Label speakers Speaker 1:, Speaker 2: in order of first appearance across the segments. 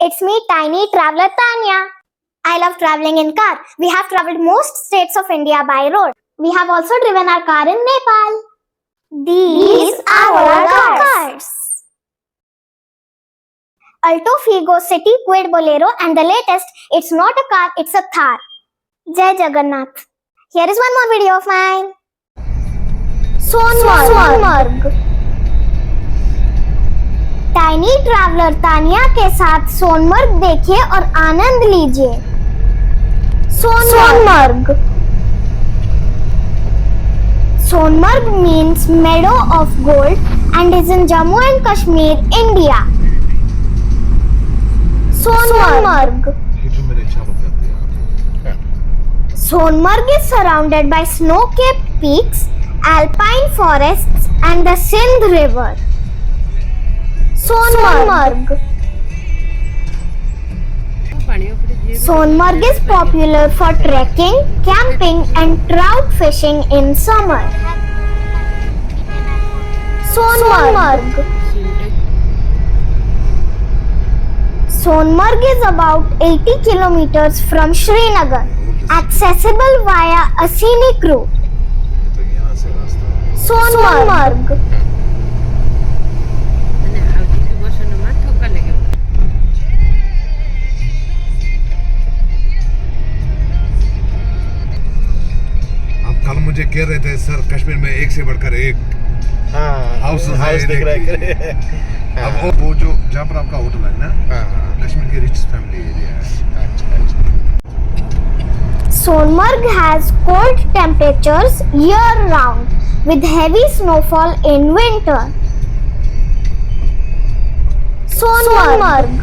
Speaker 1: It's me, Tiny Traveler Tanya. I love traveling in car. We have traveled most states of India by road. We have also driven our car in Nepal. These are our cars. Alto, Figo, City, Quid, Bolero, and the latest, it's not a car, it's a Thar. Jai Jagannath. Here is one more video of mine. Sonmarg. Tiny traveller Tania के साथ सोनमर्ग देखिए और आनंद लीजिए। Sonamarg. Sonamarg means meadow of gold and is in Jammu and Kashmir, India. Sonamarg. Sonmarg is surrounded by snow-capped peaks, alpine forests and the Sindh River. Sonmarg. Sonmarg is popular for trekking, camping and trout fishing in summer. Sonmarg. Sonmarg is about 80 kilometers from Srinagar, accessible via a scenic route. Sonamarg.
Speaker 2: आप कल मुझे कह रहे थे sir Kashmir में एक से बढ़कर एक हाउस
Speaker 3: दिख रहा है।
Speaker 2: अब वो जो जहाँ पर आपका होटल है ना, कश्मीर की रिच फैमिली एरिया है। अच्छा।
Speaker 1: Sonmarg has cold temperatures year-round, with heavy snowfall in winter. Sonmarg.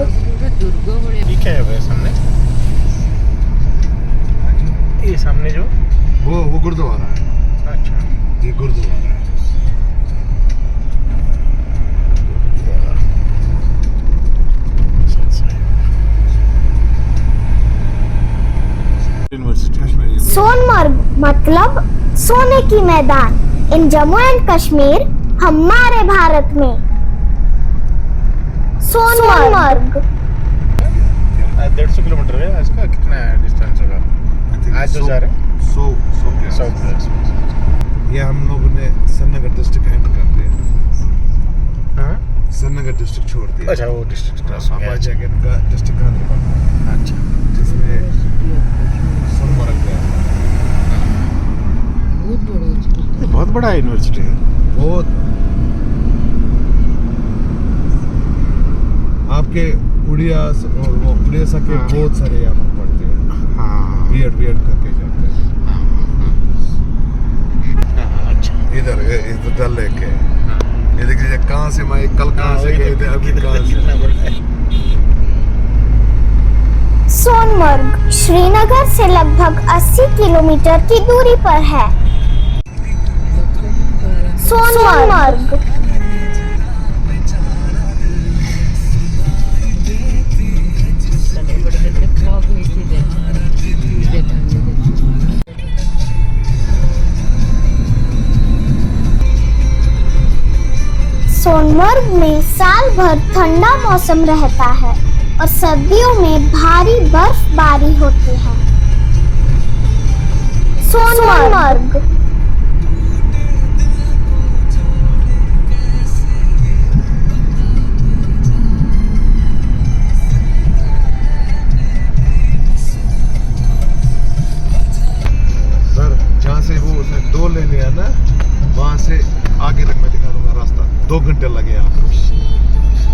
Speaker 3: ठीक है वह सामने, ये सामने जो
Speaker 2: वो गुरुद्वारा है।
Speaker 3: अच्छा,
Speaker 2: ये गुरुद्वारा है।
Speaker 1: सोनमर्ग मतलब सोने की मैदान इन जम्मू एंड कश्मीर, हमारे भारत में। सोनमर्ग
Speaker 3: 150 किलोमीटर है इसका। कितना डिस्टेंस होगा आज जो जा रहे हैं? 100
Speaker 2: ये हम लोगों ने श्रीनगर डिस्ट्रिक्ट एंटर कर दिया।
Speaker 3: हाँ,
Speaker 2: श्रीनगर डिस्ट्रिक्ट छोड़ दिया।
Speaker 3: अच्छा, वो डिस्ट्रिक्ट क्रॉस
Speaker 2: अब आ जाएंगे उनका डिस्ट्रिक्ट गांधीनगर।
Speaker 3: अच्छा,
Speaker 2: जिसमें सोनमर्ग है।
Speaker 3: बहुत बड़ा यूनिवर्सिटी है।
Speaker 2: बहुत आपके उड़िया के बहुत सारे यहाँ पर पढ़ते हैं।
Speaker 3: हाँ,
Speaker 2: बीएड करके जाते हैं।
Speaker 3: अच्छा,
Speaker 2: इधर डल लेक है। ये देखिए कहाँ से मैं कल कहाँ से गए थे, अभी कहाँ से।
Speaker 1: सोनमर्ग श्रीनगर से लगभग 80 किलोमीटर की दूरी पर है। सोनमर्ग। सोनमर्ग में साल भर ठंडा मौसम रहता है और सर्दियों में भारी बर्फबारी होती है। सोनमर्ग।
Speaker 2: सर जहाँ से वो उसने 2 ले लिया ना, वहाँ से आगे तक मैं दिखा दूंगा रास्ता। 2 घंटे लगे आपको।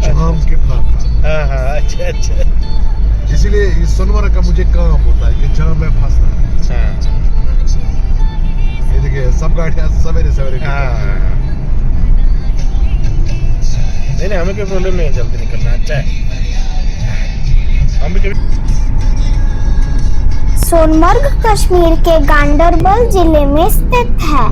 Speaker 2: जाम कितना था।
Speaker 3: हाँ, अच्छा।
Speaker 2: इसीलिए इस सोनमर्ग का मुझे काम होता है कि जाम में फंसना है। ये देखिए सब गाड़ियाँ सवेरे
Speaker 3: नहीं, हमें कोई प्रॉब्लम नहीं है, जल्दी निकलना। अच्छा है, हम भी कभी।
Speaker 1: सोनमर्ग कश्मीर के गांडरबल जिले में स्थित है।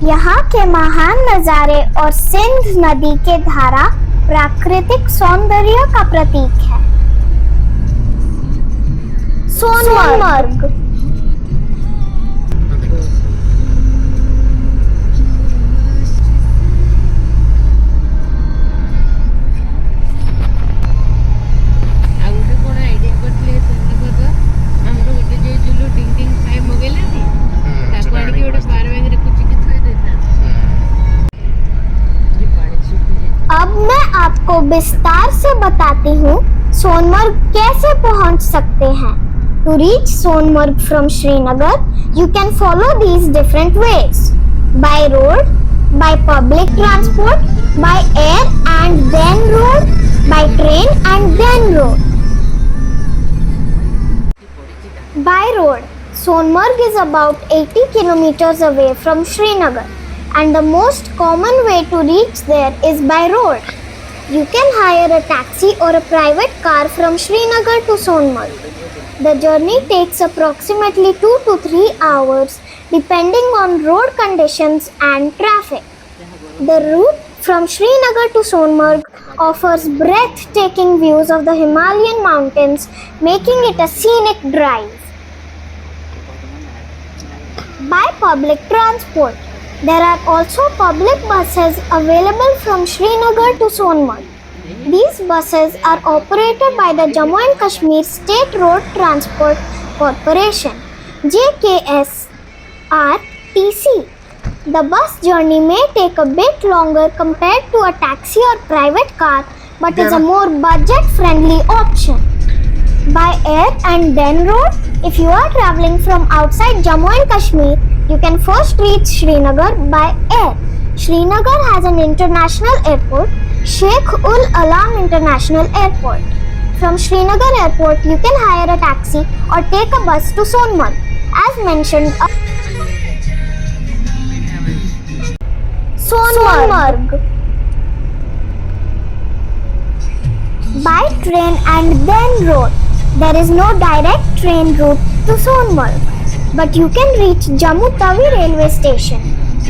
Speaker 1: यहाँ के महान नजारे और सिंध नदी के धारा प्राकृतिक सौंदर्य का प्रतीक है। सोनमर्ग। आपको विस्तार से बताती हूँ सोनमर्ग कैसे पहुँच सकते हैं। To reach Sonmarg from Srinagar, you can follow these different ways: by road, by public transport, by air and then road, by train and then road. By road, Sonmarg is about 80 kilometers away from Srinagar, and the most common way to reach there is by road. You can hire a taxi or a private car from Srinagar to Sonmarg. The journey takes approximately 2 to 3 hours depending on road conditions and traffic. The route from Srinagar to Sonmarg offers breathtaking views of the Himalayan mountains, making it a scenic drive. By public transport, there are also public buses available from Srinagar to Sonmarg. These buses are operated by the Jammu and Kashmir State Road Transport Corporation (JKSRTC). The bus journey may take a bit longer compared to a taxi or private car, but is a more budget-friendly option. By air and then road, if you are traveling from outside Jammu and Kashmir, you can first reach Srinagar by air. Srinagar has an international airport, Sheikh Ul Alam International Airport. From Srinagar Airport, you can hire a taxi or take a bus to Sonmarg. As mentioned, Sonmarg. By train and then road. There is no direct train route to Sonmarg, but you can reach Jammu Tawi railway station,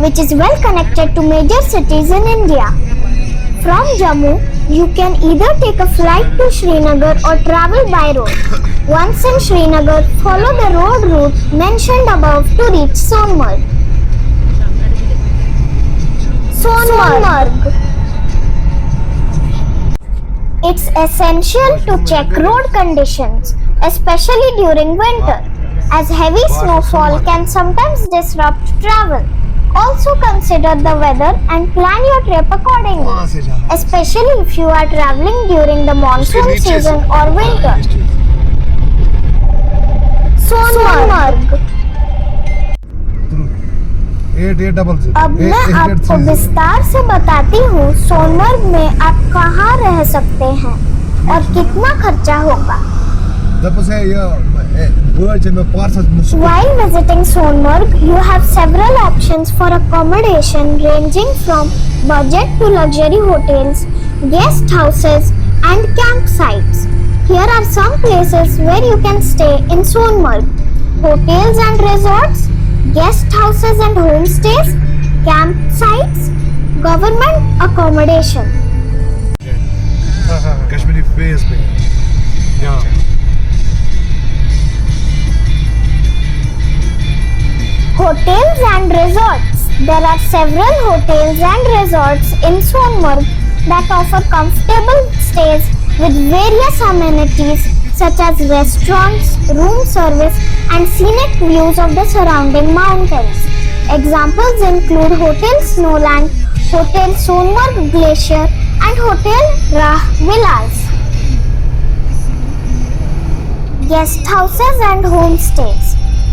Speaker 1: which is well connected to major cities in India. From Jammu, you can either take a flight to Srinagar or travel by road. Once in Srinagar, follow the road route mentioned above to reach Sonmarg. Sonmarg. It's essential to check road conditions, especially during winter, as heavy snowfall can sometimes disrupt travel. Also consider the weather and plan your trip accordingly, especially if you are traveling during the monsoon season or winter. Sonmarg. अब मैं आपको विस्तार से बताती हूँ सोनमर्ग में आप कहाँ रह सकते हैं और कितना खर्चा होगा। While visiting Sonmarg, you have several options for accommodation ranging from budget to luxury hotels, guest houses and campsites. Here are some places where you can stay in Sonmarg: hotels and resorts, guest houses and homestays, campsites, government accommodation.
Speaker 2: Kashmiri face पे यहाँ
Speaker 1: Hotels and resorts. There are several hotels and resorts in Sonmarg that offer comfortable stays with various amenities such as restaurants, room service and scenic views of the surrounding mountains. Examples include Hotel Snowland, Hotel Sonmarg Glacier and Hotel Rah Villas. Guest houses and homestays.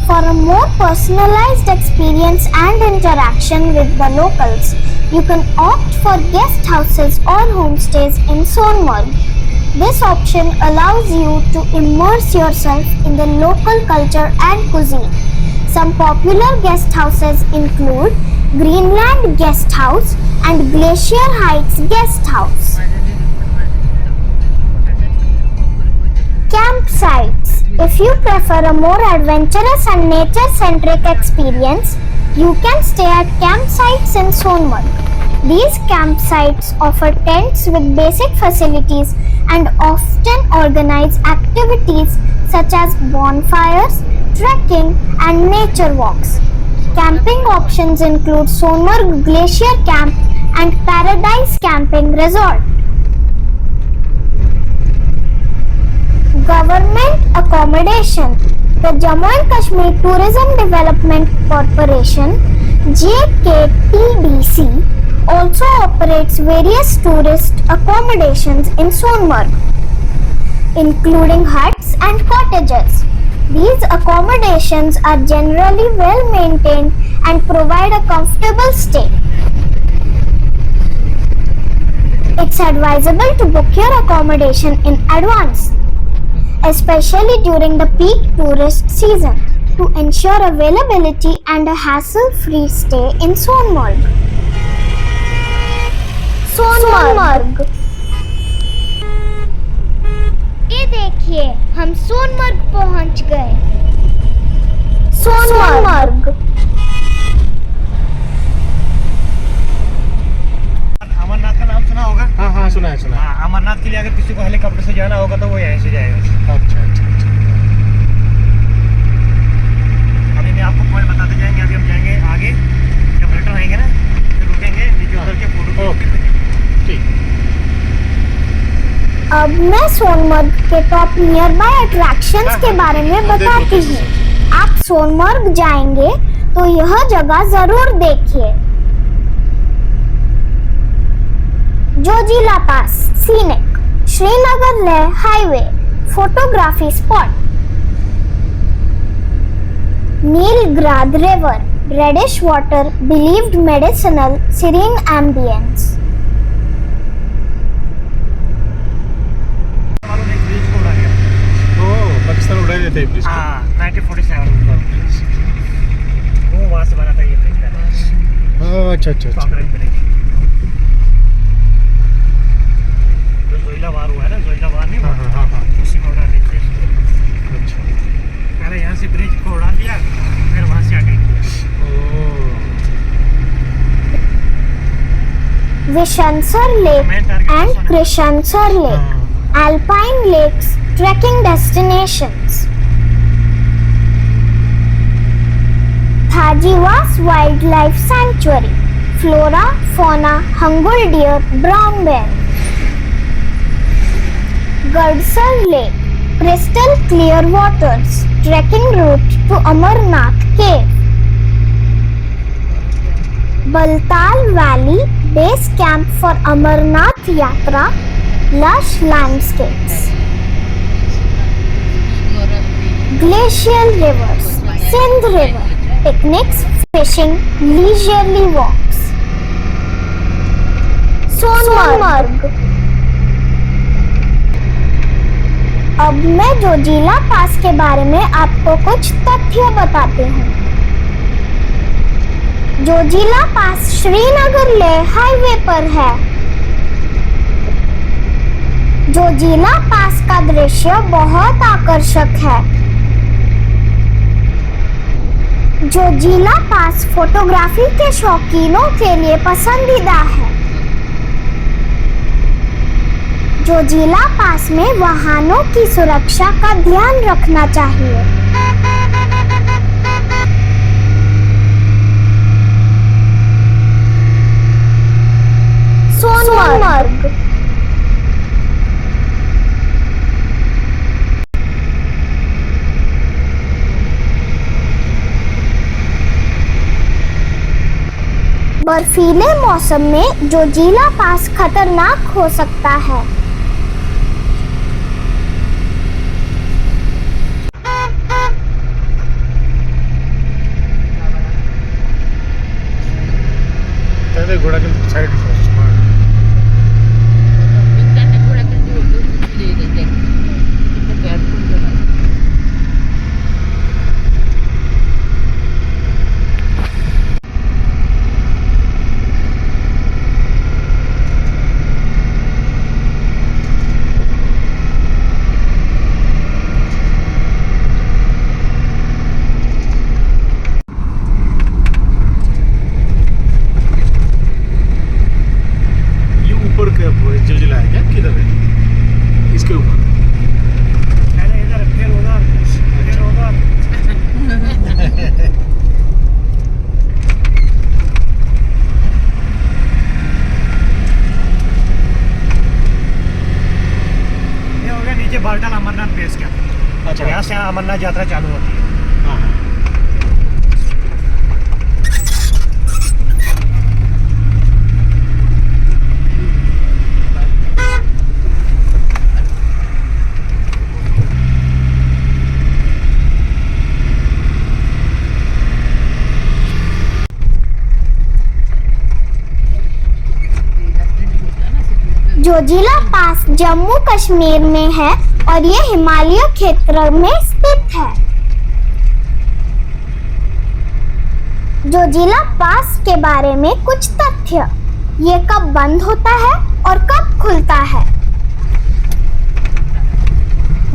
Speaker 1: For a more personalized experience and interaction with the locals, you can opt for guest houses or homestays in Sonmarg. This option allows you to immerse yourself in the local culture and cuisine. Some popular guest houses include Greenland Guest House and Glacier Heights Guest House. Campsites. If you prefer a more adventurous and nature-centric experience, you can stay at campsites in Sonmarg. These campsites offer tents with basic facilities and often organize activities such as bonfires, trekking and nature walks. Camping options include Sonmarg Glacier Camp and Paradise Camping Resort. Government accommodation. The Jammu and Kashmir Tourism Development Corporation (JKTDC) also operates various tourist accommodations in Sonmarg, including huts and cottages. These accommodations are generally well maintained and provide a comfortable stay. It's advisable to book your accommodation in advance, especially during the peak tourist season, to ensure availability and a hassle-free stay in Sonmarg. Sonamarg. ये देखिए, हम सोनमर्ग पहुंच गए। सोनमर्ग।
Speaker 4: अमरनाथ का नाम सुना होगा?
Speaker 3: हाँ हाँ सुना है सुना है।
Speaker 4: हाँ, अमरनाथ के लिए अगर किसी को हेलीकॉप्टर से जाना होगा तो वो यहीं से जाएगा।
Speaker 3: अच्छा अच्छा
Speaker 4: अभी मैं आपको पॉइंट बताते जाएंगे। अभी हम जाएंगे आगे, जब रिटर्न आएंगे ना फिर रुकेंगे नीचे उतर के फोटो।
Speaker 3: ओके ठीक।
Speaker 1: अब मैं सोनमर्ग के टॉप नियर बाय अट्रैक्शंस के बारे में बताती हूँ। आप सोनमर्ग जाएंगे तो यह जगह जरूर देखिए। Zojila pass scenic, Srinagar Leh highway photography spot. Neelgrad river, reddish water, believed medicinal, serene ambience.
Speaker 3: Pakistan उड़ाए देते हैं ब्रिज को।
Speaker 4: हाँ 1947 वो वहाँ से बना था ये ब्रिज।
Speaker 3: अच्छा अच्छा अच्छा।
Speaker 4: कांकरेज ब्रिज जो जोइला वार हुआ है ना, जोइला वार नहीं हुआ,
Speaker 3: हाँ हाँ हाँ।
Speaker 4: उसी में उड़ा दिया।
Speaker 3: अच्छा
Speaker 4: पहले यहाँ से ब्रिज को उड़ा दिया, फिर वहाँ से आगे किया।
Speaker 1: विशंसर lake and Krishansar Lake, alpine lakes, trekking destinations. Thajiwas Wildlife Sanctuary, flora, fauna, Hangul deer, brown bear. Gadsar Lake, crystal clear waters, trekking route to Amarnath cave. Baltal Valley, base camp for Amarnath Yatra, lush landscapes. Glacial rivers, Sindh River, picnics, fishing, leisurely walks. Sonmarg. अब मैं जोजिला पास के बारे में आपको कुछ तथ्य बताती हूँ। जोजिला पास श्रीनगर लेह हाईवे पर है। जोजिला पास का दृश्य बहुत आकर्षक है। जोजिला पास फोटोग्राफी के शौकीनों के लिए पसंदीदा है। जोजिला पास में वाहनों की सुरक्षा का ध्यान रखना चाहिए। सोनमर्ग। बर्फीले मौसम में जोजिला पास खतरनाक हो सकता है।
Speaker 3: घोड़ा के साइड जोजिला है क्या? किधर है? इसके ऊपर
Speaker 4: पहले इधर, फिर उधर, फिर उधर। ये हो गया नीचे बाल्टाल अमरनाथ बेस कैंप।
Speaker 3: अच्छा
Speaker 4: यहाँ से अमरनाथ यात्रा चालू होती है।
Speaker 3: हाँ
Speaker 1: जोजिला पास जम्मू कश्मीर में है और ये हिमालय क्षेत्र में स्थित है। जोजिला पास के बारे में कुछ तथ्य। ये कब बंद होता है और कब खुलता है?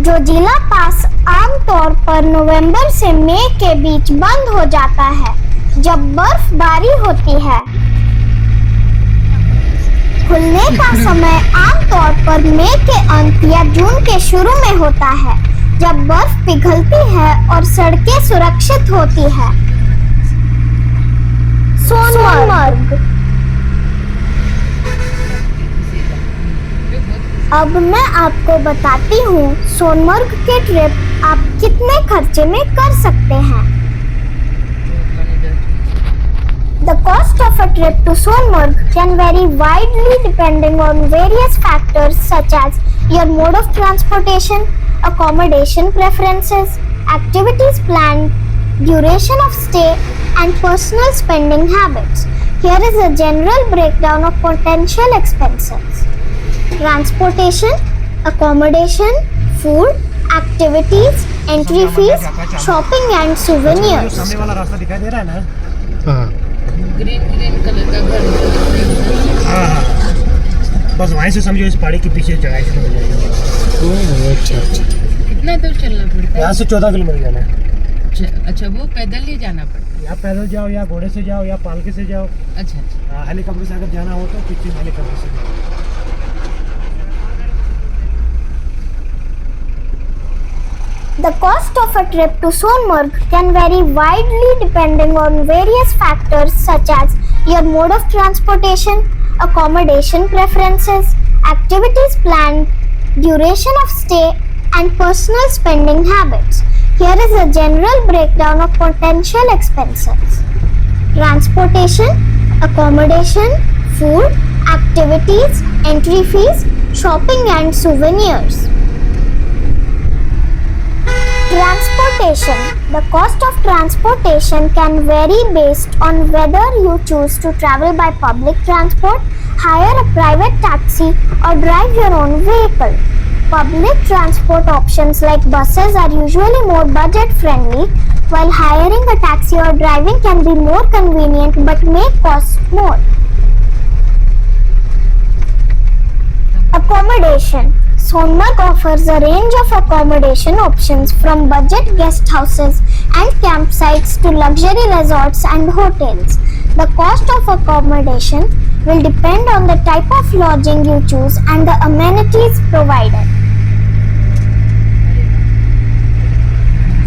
Speaker 1: जोजिला पास आमतौर पर नवंबर से मई के बीच बंद हो जाता है जब बर्फबारी होती है। खुलने का समय आमतौर पर मई के अंत या जून के शुरू में होता है जब बर्फ पिघलती है और सड़कें सुरक्षित होती है। सोनमर्ग। अब मैं आपको बताती हूँ सोनमर्ग के ट्रिप आप कितने खर्चे में कर सकते हैं। The cost of a trip to Sonmarg can vary widely depending on various factors such as your mode of transportation, accommodation preferences, activities planned, duration of stay, and personal spending habits. Here is a general breakdown of potential expenses. Transportation, accommodation, food, activities, entry fees, shopping and souvenirs.
Speaker 4: सामने वाला रास्ता दिखाई दे रहा है ना?
Speaker 3: हाँ
Speaker 5: green colour का घर।
Speaker 4: हाँ हाँ, बस वहीं से समझो इस पहाड़ी के पीछे चढ़ाई शुरू हो जाएगी।
Speaker 3: अच्छा अच्छा।
Speaker 5: कितना दूर चलना पड़ता है?
Speaker 4: यहाँ से 14 किलोमीटर जाना है।
Speaker 5: अच्छा, वो पैदल ही जाना पड़ता है?
Speaker 4: या पैदल जाओ या घोड़े से जाओ या पालके से जाओ।
Speaker 5: अच्छा।
Speaker 4: हेलीकॉप्टर से अगर जाना हो तो पीछे हेलीकॉप्टर से जाओ।
Speaker 1: The cost of a trip to Sonmarg can vary widely depending on various factors such as your mode of transportation, accommodation preferences, activities planned, duration of stay, and personal spending habits. Here is a general breakdown of potential expenses. Transportation, accommodation, food, activities, entry fees, shopping and souvenirs. Transportation. The cost of transportation can vary based on whether you choose to travel by public transport, hire a private taxi, or drive your own vehicle. Public transport options like buses are usually more budget friendly, while hiring a taxi or driving can be more convenient but may cost more. Accommodation. Sonmarg offers a range of accommodation options from budget guest houses and campsites to luxury resorts and hotels. The cost of accommodation will depend on the type of lodging you choose and the amenities provided.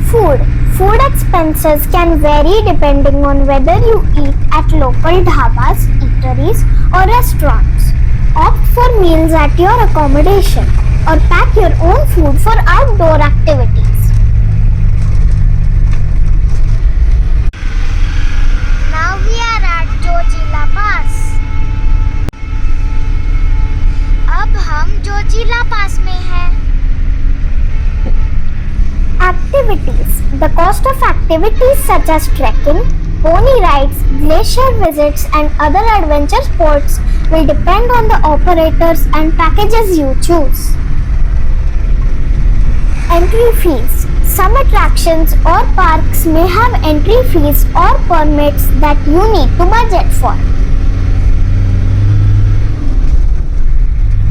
Speaker 1: Food. Food expenses can vary depending on whether you eat at local dhabas, eateries or restaurants. Opt for meals at your accommodation or pack your own food for outdoor activities. Now we are at Zoji La Pass. अब हम जोजिला पास में हैं। Activities. The cost of activities such as trekking, pony rides, glacier visits and other adventure sports will depend on the operators and packages you choose. Entry fees. Some attractions or parks may have entry fees or permits that you need to budget for.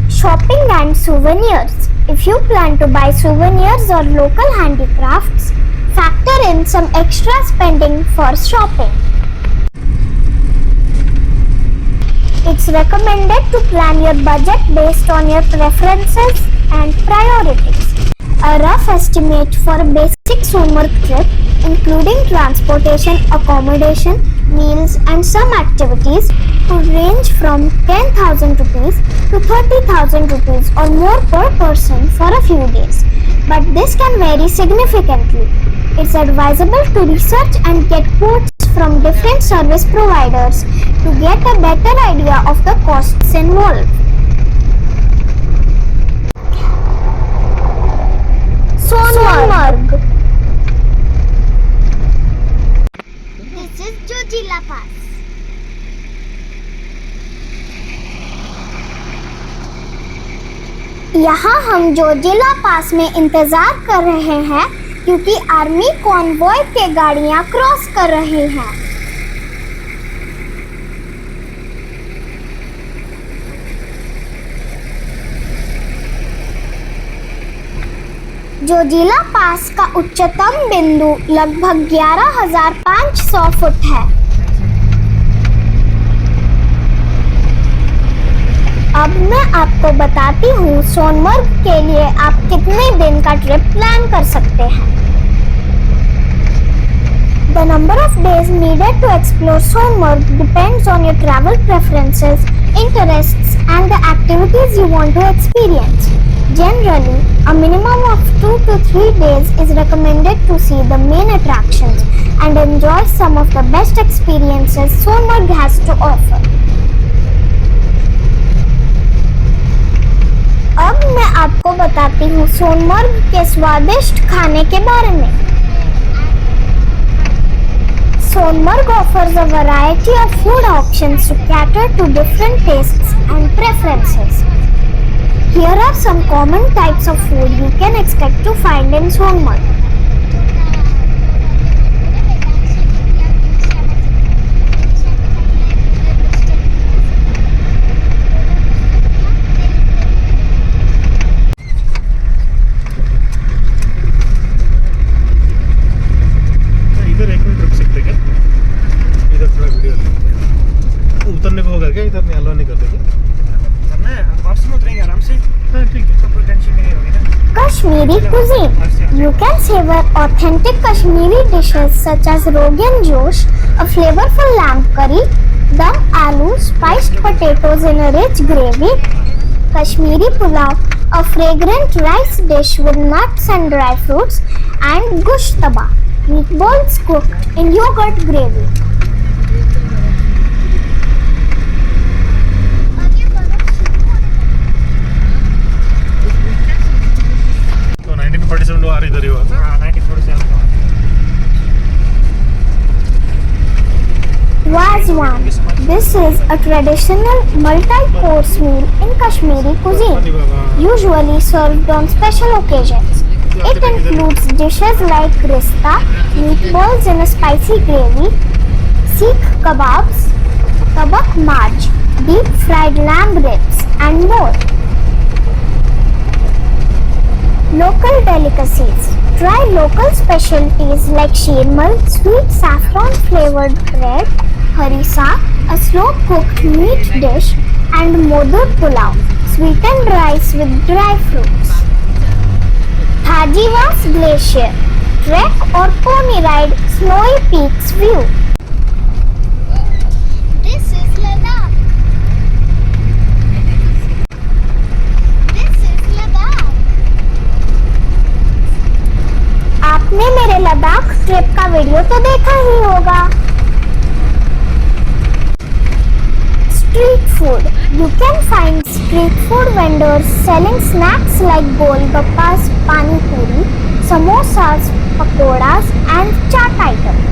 Speaker 1: Shopping and souvenirs. If you plan to buy souvenirs or local handicrafts, factor in some extra spending for shopping. It's recommended to plan your budget based on your preferences and priorities. A rough estimate for a basic Sonmarg trip, including transportation, accommodation, meals and some activities, could range from 10,000 rupees to 30,000 rupees or more per person for a few days. But this can vary significantly. It's advisable to research and get quotes from different service providers to get a better idea of the costs involved. Sonmarg. This is Zoji La Pass. यहाँ हम जोजिला पास में इंतजार कर रहे हैं क्योंकि army convoy के गाड़ियाँ क्रॉस कर रही हैं। जोजिला पास का उच्चतम बिंदु लगभग 11,500 फुट है। अब मैं आपको बताती हूँ सोनमर्ग के लिए आप कितने दिन का ट्रिप प्लान कर सकते हैं। The number of days needed to explore Sonmarg depends on your travel preferences, interests, and the activities you want to experience. Generally, a minimum of 2 to 3 days is recommended to see the main attractions and enjoy some of the best experiences Sonmarg has to offer. अब मैं आपको बताती हूँ सोनमर्ग के स्वादिष्ट खाने के बारे में। Sonmarg offers a variety of food options to cater to different tastes and preferences. Here are some common types of food you can expect to find in Sonmarg.
Speaker 3: इधर एक मिनट रुक सकते क्या? इधर थोड़ा वीडियो लेंगे। उतरने को होगा क्या? इधर नहीं अलाउ नहीं कर देगा?
Speaker 4: करना है, वापस में उतरेंगे आराम से।
Speaker 3: हाँ ठीक है।
Speaker 4: तो कोई टेंशन नहीं होगी ना।
Speaker 1: Kashmiri cuisine. You can savor authentic Kashmiri dishes such as Rogan Josh, a flavorful lamb curry, dum aloo, spiced potatoes in a rich gravy, Kashmiri pulao, a fragrant rice dish with nuts and dry fruits, and gushtaba, meatballs cooked in yogurt gravy.
Speaker 3: तो 1947 आ रही इधर ही हुआ था।
Speaker 4: हाँ 1947 का।
Speaker 1: Wazwan. This is a traditional multi-course meal in Kashmiri cuisine, usually served on special occasions. It includes dishes like rista, meatballs in a spicy gravy, seekh kebabs, tabak marj, deep fried lamb ribs, and more. Local delicacies. Try local specialties like sheermal, sweet saffron flavored bread, harissa, a slow cooked meat dish, and modur pulao, sweetened rice with dry fruits. Hajiwas Glacier. Trek or pony ride snowy peaks view. This is Ladakh. This is Ladakh. आपने मेरे Ladakh trip का video तो देखा ही होगा। Street food. You can find street food vendors selling snacks like golgappas, pani puri, samosas, pakoras, and chaat items.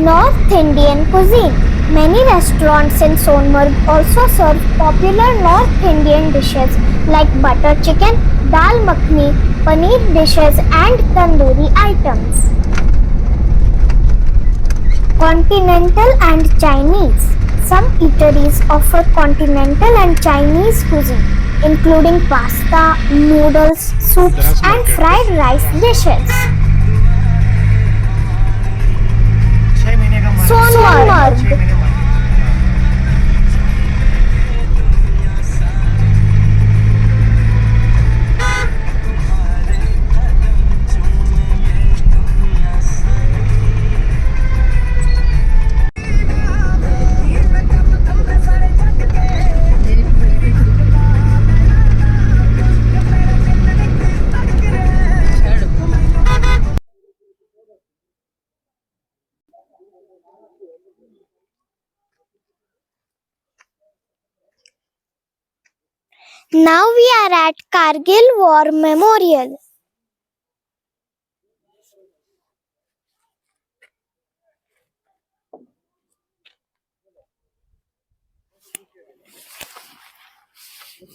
Speaker 1: North Indian cuisine. Many restaurants in Sonmarg also serve popular North Indian dishes like butter chicken, dal makhani, paneer dishes, and tandoori items. Continental and Chinese. Some eateries offer continental and Chinese cuisine, including pasta, noodles, soups, and fried rice dishes.
Speaker 4: 6 महीने का market.
Speaker 1: Sonmarg.
Speaker 4: 6 महीने market.
Speaker 1: Now we are at Kargil War Memorial. अब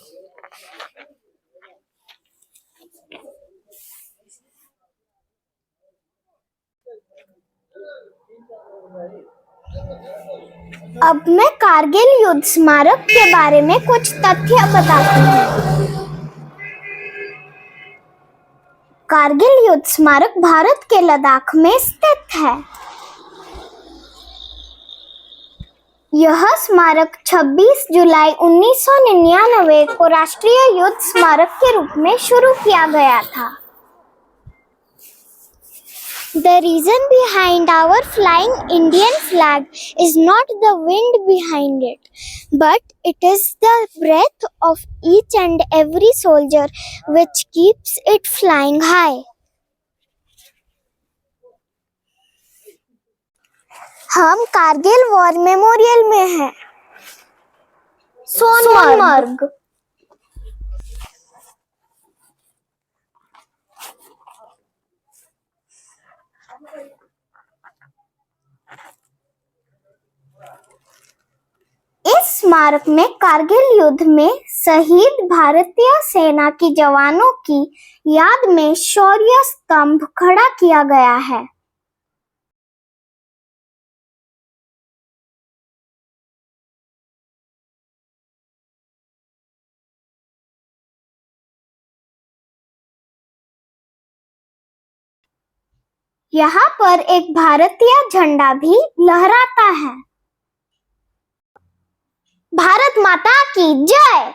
Speaker 1: मैं कारगिल युद्ध स्मारक के बारे में कुछ तथ्य बताती हूँ। कारगिल युद्ध स्मारक भारत के लद्दाख में स्थित है। यह स्मारक 26 जुलाई 1999 को राष्ट्रीय युद्ध स्मारक के रूप में शुरू किया गया था। The reason behind our flying Indian flag is not the wind behind it, but it is the breath of each and every soldier which keeps it flying high. हम कारगिल वॉर मेमोरियल में हैं। सोनमर्ग। इस स्मारक में कारगिल युद्ध में शहीद भारतीय सेना की जवानों की याद में शौर्य स्तंभ खड़ा किया गया है। यहाँ पर एक भारतीय झंडा भी लहराता है। भारत माता की जय।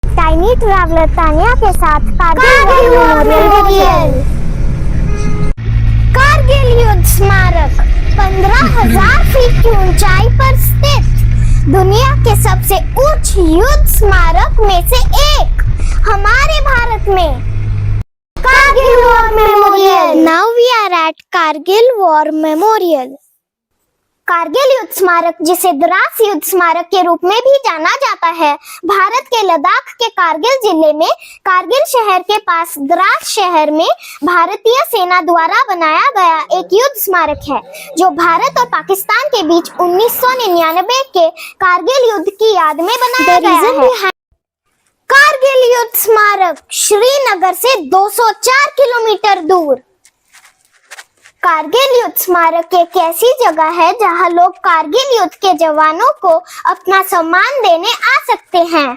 Speaker 1: टाइनी ट्रैवलर तानिया के साथ कारगिल मेमोरियल। कारगिल युद्ध स्मारक 15,000 फीट की ऊंचाई पर स्थित दुनिया के सबसे ऊंच युद्ध स्मारक में से एक हमारे भारत में Kargil war memorial. Now we are at Kargil war memorial. Kargil युद्ध स्मारक, जिसे द्रास युद्ध स्मारक के रूप में भी जाना जाता है, भारत के लद्दाख के कारगिल जिले में कारगिल शहर के पास द्रास शहर में भारतीय सेना द्वारा बनाया गया एक युद्ध स्मारक है, जो भारत और पाकिस्तान के बीच 1999 के कारगिल युद्ध की याद में बनाया गया है। कारगिल युद्ध स्मारक श्रीनगर से 204 किलोमीटर दूर। कारगिल युद्ध स्मारक एक ऐसी जगह है जहां लोग कारगिल युद्ध के जवानों को अपना सम्मान देने आ सकते हैं।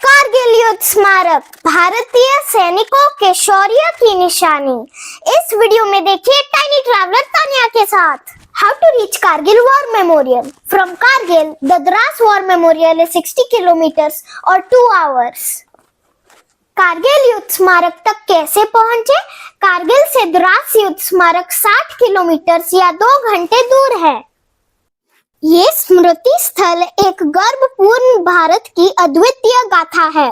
Speaker 1: कारगिल युद्ध स्मारक भारतीय सैनिकों के शौर्य की निशानी। इस वीडियो में देखिए टाइनी ट्रैवलर तानिया के साथ। How to reach Kargil War Memorial? From Kargil, the Dras War Memorial is 60 kilometers or 2 hours. Kargil युद्ध स्मारक तक कैसे पहुंचे? कारगिल से द्रास युद्ध स्मारक 60 किलोमीटर या 2 घंटे दूर है। ये स्मृति स्थल एक गर्वपूर्ण भारत की अद्वितीय गाथा है।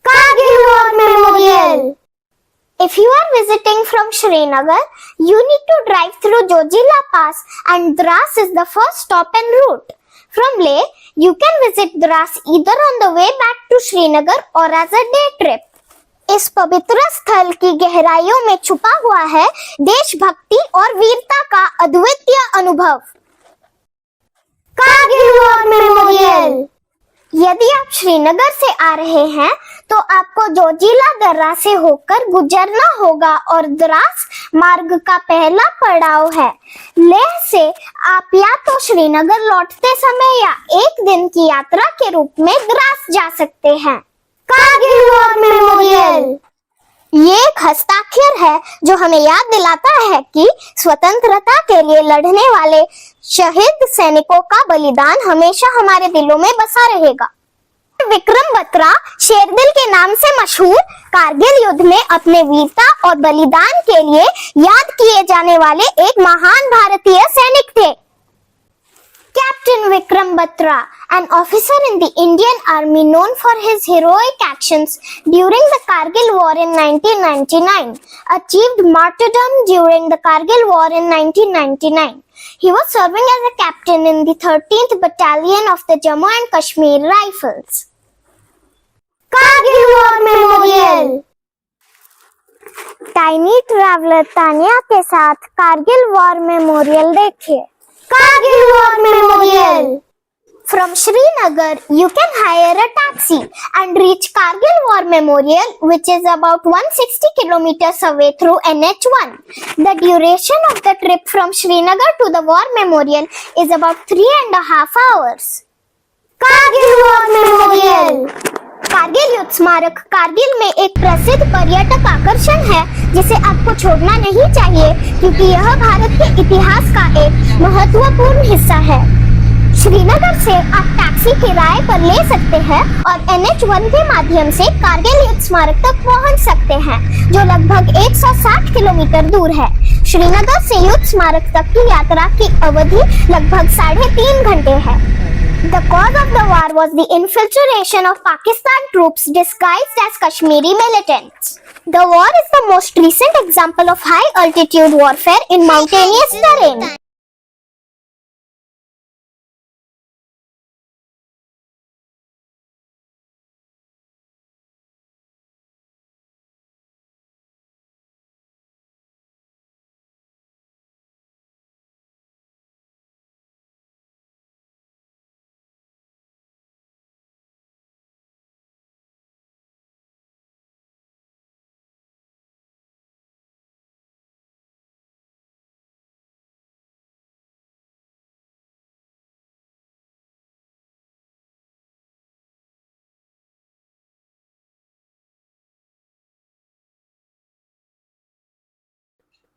Speaker 1: Kargil war memorial. If you are visiting from Srinagar, you need to drive through Jojila Pass and Dras is the first stop en route. From Leh, you can visit Dras either on the way back to Srinagar or as a day trip. इस पवित्र स्थल की गहराइयों में छुपा हुआ है देशभक्ति और वीरता का अद्वितीय अनुभव। Kargil war memorial. यदि आप श्रीनगर से आ रहे हैं तो आपको जोजिला दर्रा से होकर गुजरना होगा और द्रास मार्ग का पहला पड़ाव है। लेह से आप या तो श्रीनगर लौटते समय या एक दिन की यात्रा के रूप में द्रास जा सकते हैं। Kargil war memorial. ये एक हस्ताक्षर है जो हमें याद दिलाता है कि स्वतंत्रता के लिए लड़ने वाले शहीद सैनिकों का बलिदान हमेशा हमारे दिलों में बसा रहेगा। विक्रम बत्रा, शेरदिल के नाम से मशहूर, कारगिल युद्ध में अपने वीरता और बलिदान के लिए याद किए जाने वाले एक महान भारतीय सैनिक थे। Captain Vikram Batra, an officer in the Indian Army known for his heroic actions during the Kargil War in 1999, achieved martyrdom during the Kargil War in 1999. He was serving as a captain in the 13th Battalion of the Jammu and Kashmir Rifles. Kargil War Memorial. Tiny traveller Tania के साथ Kargil war memorial देखिए। Kargil war memorial. From Srinagar, you can hire a taxi and reach Kargil War Memorial, which is about 160 kilometers away through NH1. The duration of the trip from Srinagar to the War Memorial is about 3.5 hours. Kargil War Memorial. Kargil युद्ध स्मारक कारगिल में एक प्रसिद्ध पर्यटक आकर्षण है जिसे आपको छोड़ना नहीं चाहिए क्योंकि यह भारत के इतिहास का एक महत्वपूर्ण हिस्सा है। श्रीनगर से आप टैक्सी किराए पर ले सकते हैं और NH1 के माध्यम से कारगिल युद्ध स्मारक तक पहुंच सकते हैं जो लगभग 160 किलोमीटर दूर है। श्रीनगर से युद्ध स्मारक तक की यात्रा की अवधि लगभग 3.5 घंटे है। The cause of the war was the infiltration of Pakistan troops disguised as Kashmiri militants. The war is the most recent example of high altitude warfare in mountainous terrain.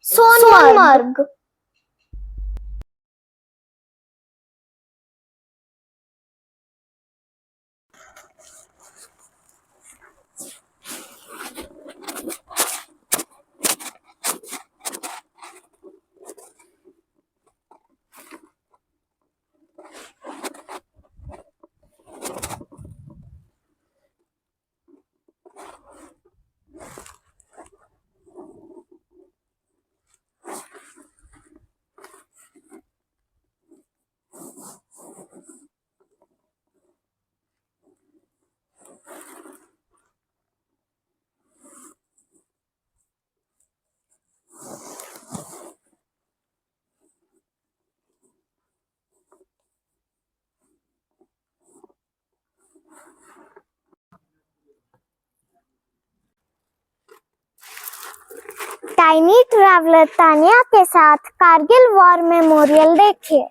Speaker 1: Sonmarg. Tiny traveller Tania के साथ Kargil war memorial देखिए।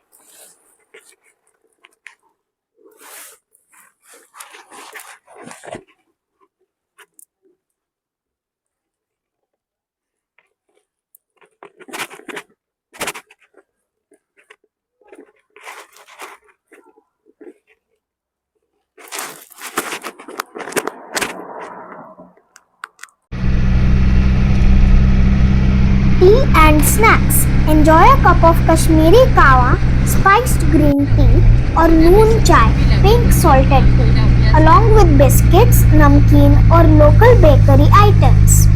Speaker 1: Tea and snacks. Enjoy a cup of Kashmiri kawa, spiced green tea or noon chai, pink salted tea, along with biscuits, namkeen or local bakery items.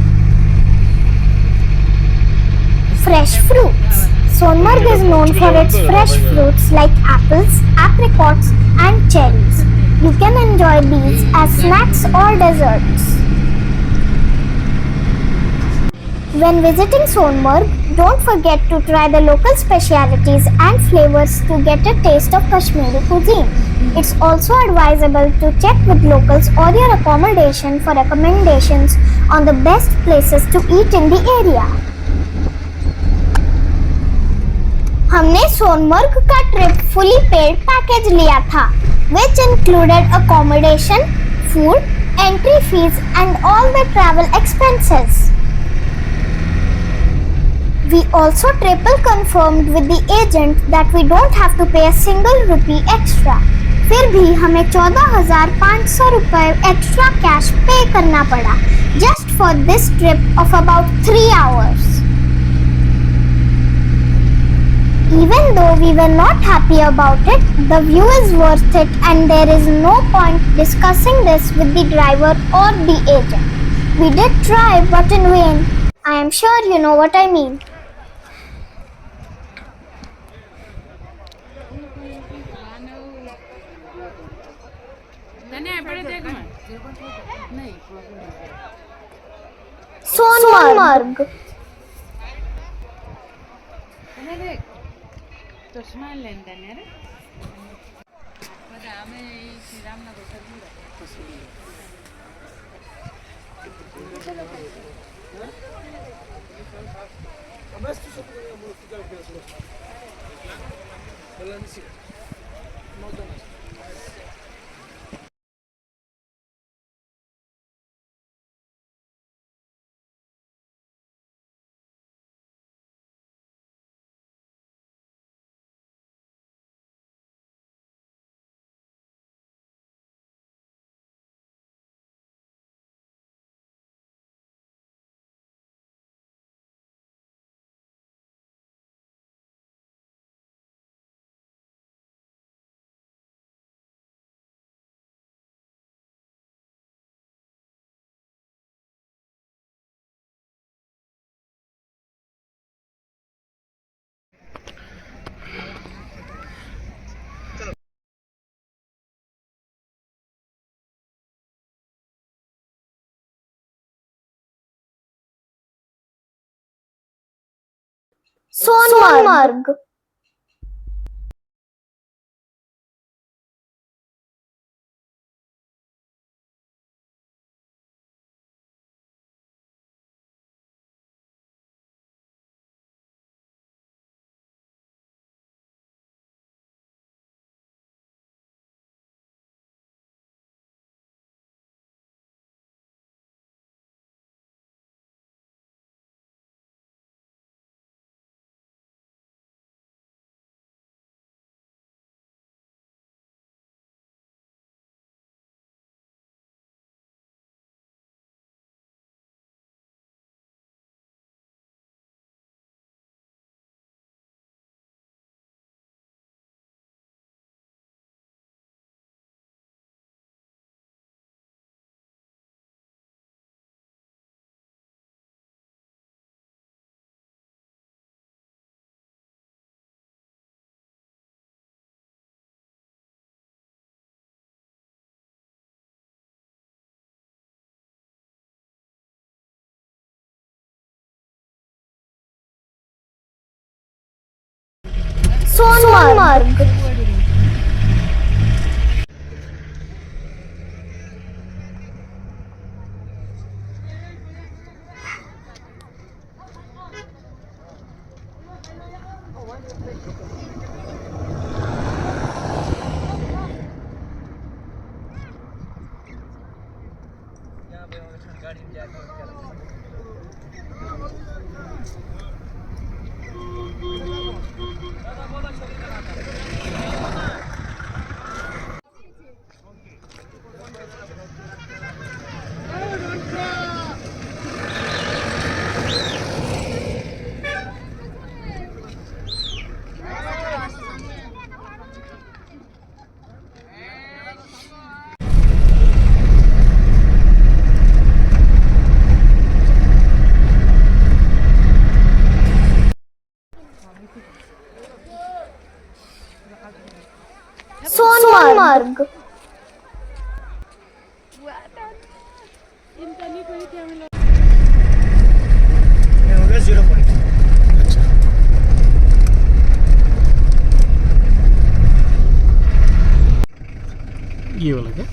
Speaker 1: Fresh fruits. Sonmarg is known for its fresh fruits like apples, apricots and cherries. You can enjoy these as snacks or desserts. When visiting Sonmarg, don't forget to try the local specialities and flavors to get a taste of Kashmiri cuisine. It's also advisable to check with locals or your accommodation for recommendations on the best places to eat in the area. हमने सोनमर्ग का trip fully paid package लिया था, which included accommodation, food, entry fees and all the travel expenses. We also triple confirmed with the agent that we don't have to pay a single rupee extra. फिर भी हमें 14,500 रुपए extra cash पे करना पड़ा just for this trip of about 3 hours. Even though we were not happy about it, the view is worth it and there is no point discussing this with the driver or the agent. We did try but in vain. I am sure you know what I mean. Sonamarg.
Speaker 5: चष्मा लेंदा ଆମେ ଏଇ Sriramnagar
Speaker 1: Sonmarg. Sonmarg. Sonmarg.
Speaker 4: ये हो गया 0 point.
Speaker 3: ये वाला क्या?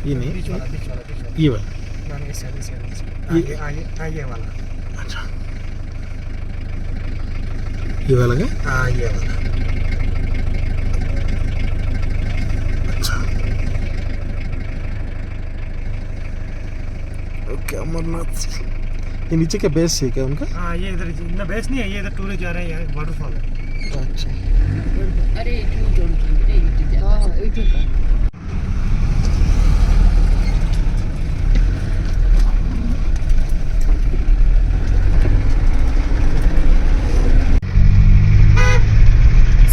Speaker 3: ये नहीं,
Speaker 4: बीच वाला
Speaker 3: ये वाला।
Speaker 4: ये वाला।
Speaker 3: अच्छा, ये वाला क्या?
Speaker 4: हाँ ये वाला।
Speaker 3: अच्छा, ओके। अमरनाथ, ये नीचे क्या बेस है क्या उनका?
Speaker 4: हाँ ये इधर ना बेस नहीं है, ये इधर टूरिस्ट जा रहे हैं, यहाँ वाटरफॉल है।
Speaker 3: अच्छा,
Speaker 5: अरे इटू जोड़ रे इटू जा हां इटू का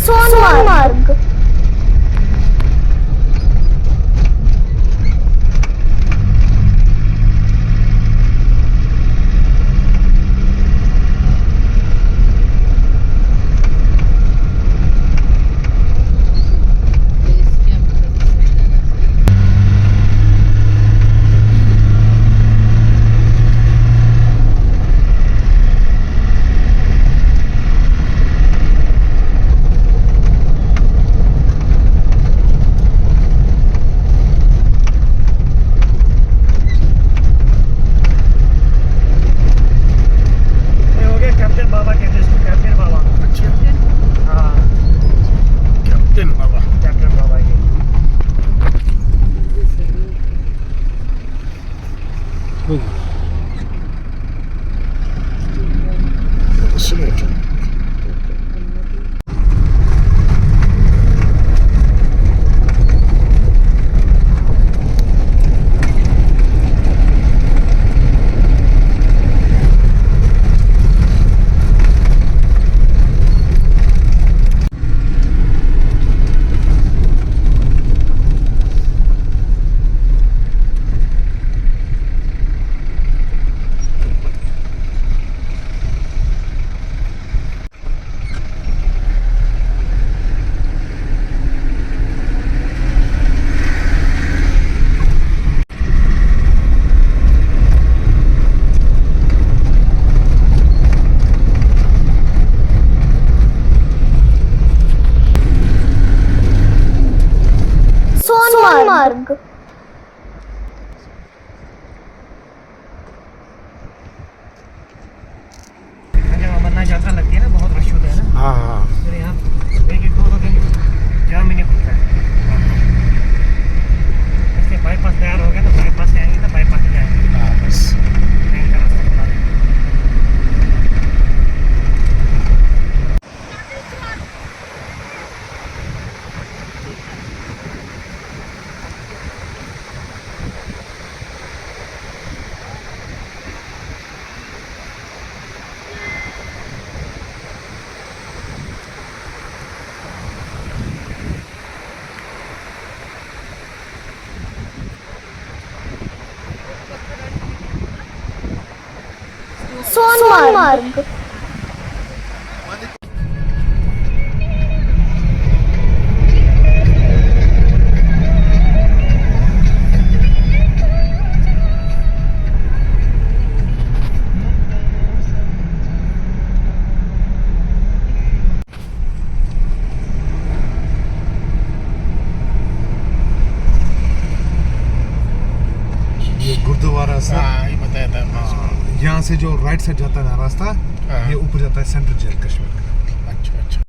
Speaker 1: Sonmarg.
Speaker 5: बेस क्या
Speaker 1: Soनमर्ग।
Speaker 4: जब अमरनाथ यात्रा लगती है ना, बहुत रश होता है ना,
Speaker 3: हाँ हाँ
Speaker 4: फिर यहाँ एक एक दो दिन जाम भी नहीं खुलता है। इसलिए बाईपास तैयार हो गया तो बाईपास से आएंगे तो बाईपास से जाएंगे,
Speaker 3: हाँ बस
Speaker 4: ट्रेन का रास्ता बता देंगे।
Speaker 1: सोनमर्ग।
Speaker 2: ये गुरुद्वारा से
Speaker 3: हाँ ये बताया था
Speaker 2: यहाँ से जो राइट साइड जाता है ना रास्ता,
Speaker 3: हाँ।
Speaker 2: ये ऊपर जाता है सेंट्रल जेल कश्मीर का।
Speaker 3: अच्छा अच्छा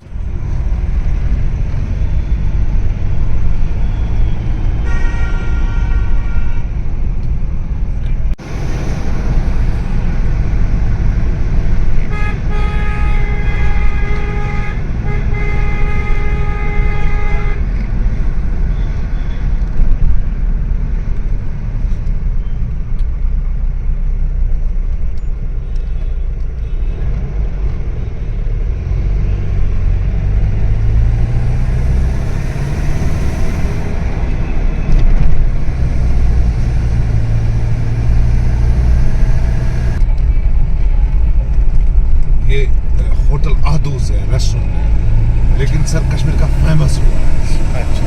Speaker 2: ये होटल आदूज है, रेस्टोरेंट है, लेकिन सर कश्मीर का फेमस हुआ है।
Speaker 3: अच्छा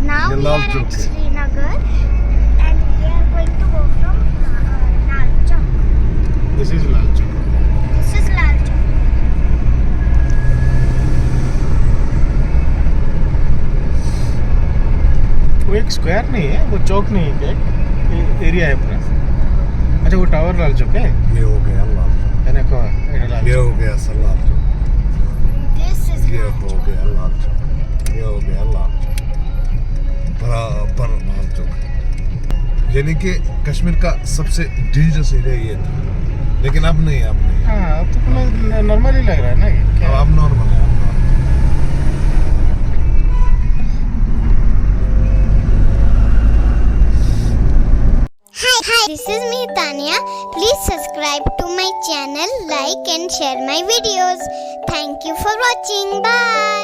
Speaker 1: Now
Speaker 2: ये
Speaker 1: we
Speaker 2: Lal
Speaker 1: are
Speaker 2: Chowk
Speaker 1: at
Speaker 2: है।
Speaker 1: Srinagar and we are going to go from Lal Chowk.
Speaker 3: This is Lal Chowk
Speaker 1: This is Lal Chowk.
Speaker 3: वो एक स्क्वायर नहीं है, वो चौक नहीं है, एक एरिया है पूरा। अच्छा वो टावर लाल चौक है,
Speaker 2: ये हो गया लाल चौक,
Speaker 3: मैंने कहा ये लाल
Speaker 2: ये
Speaker 3: चौक।
Speaker 2: हो गया sir Lal Chowk,
Speaker 1: This is
Speaker 2: ये
Speaker 1: Lal
Speaker 2: हो
Speaker 1: Chowk.
Speaker 2: गया लाल चौक, ये हो गया लाल चौक, बराबर लाल चौक। यानी कि कश्मीर का सबसे डेंजरस एरिया ये था, लेकिन अब नहीं, अब नहीं।
Speaker 3: हाँ अब तो नॉर्मल ही लग रहा है ना ये क्या?
Speaker 2: अब नॉर्मल है, अब normal।
Speaker 1: Hi, this is me Tanya. Please subscribe to my channel, like and share my videos. Thank you for watching. Bye.